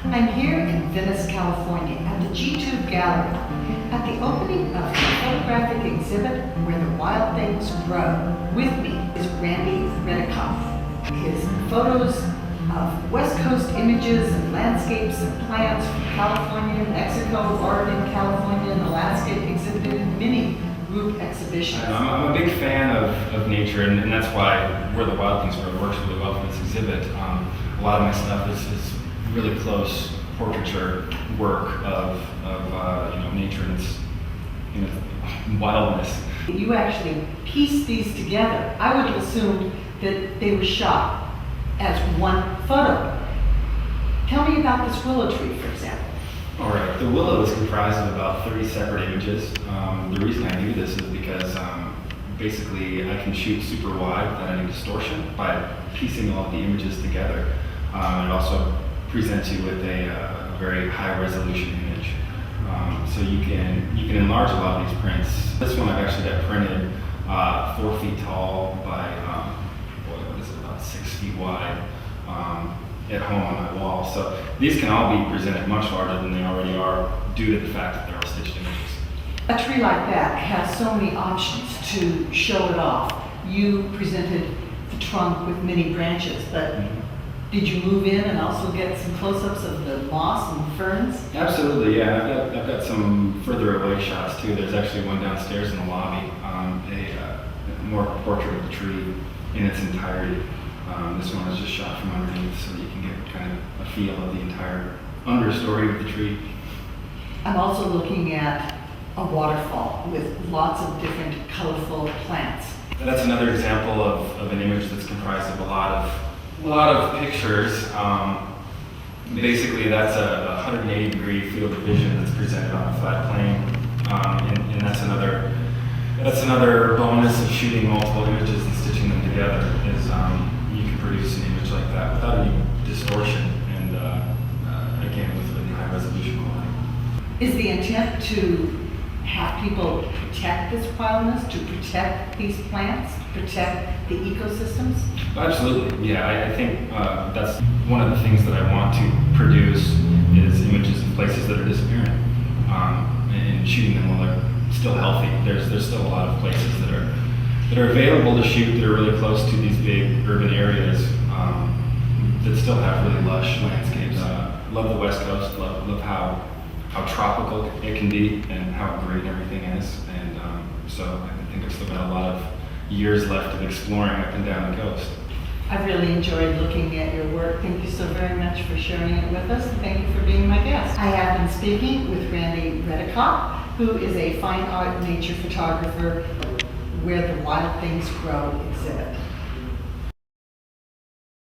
I'm here in Venice, California at the G2 Gallery at the opening of the photographic exhibit Where the Wild Things Grow. With me is Redykopp. His photos of West Coast images and landscapes and plants from California, Mexico, Oregon, California, and Alaska exhibited in many group exhibitions. I'm a big fan of nature, and that's why Where the Wild Things Grow works really well for this exhibit. A lot of my stuff is really close portraiture work of nature and its wildness. You actually pieced these together. I would have assumed that they were shot as one photo. Tell me about this willow tree, for example. All right, the willow is comprised of about 30 separate images. The reason I do this is because basically I can shoot super wide without any distortion by piecing all of the images together. It also presents you with a very high resolution image. So you can enlarge a lot of these prints. This one I've actually got printed 4 feet tall by, about 6 feet wide at home on my wall. So these can all be presented much larger than they already are due to the fact that they're all stitched images. A tree like that has so many options to show it off. You presented the trunk with many branches, but did you move in and also get some close-ups of the moss and ferns? Absolutely, yeah. I've got some further away shots too. There's actually one downstairs in the lobby, more of a portrait of the tree in its entirety. This one is just shot from underneath so that you can get kind of a feel of the entire understory of the tree. I'm also looking at a waterfall with lots of different colorful plants. That's another example of an image that's comprised of a lot of pictures. Basically, that's a 180-degree field of vision that's presented on a flat plane, and that's another bonus of shooting multiple images and stitching them together. Is you can produce an image like that without any distortion, and again with really high resolution quality. Is the intent to have people protect this wildness, to protect these plants, protect the ecosystems? Absolutely, yeah. I think that's one of the things that I want to produce is images of places that are disappearing, and shooting them while they're still healthy. There's still a lot of places that are available to shoot that are really close to these big urban areas that still have really lush landscapes. Love the West Coast. Love how tropical it can be and how green everything is, and so I think I've still got a lot of years left of exploring up and down the coast. I've really enjoyed looking at your work. Thank you so very much for sharing it with us, and thank you for being my guest. I have been speaking with Redekopp, who is a fine art nature photographer, Where the Wild Things Grow exhibit.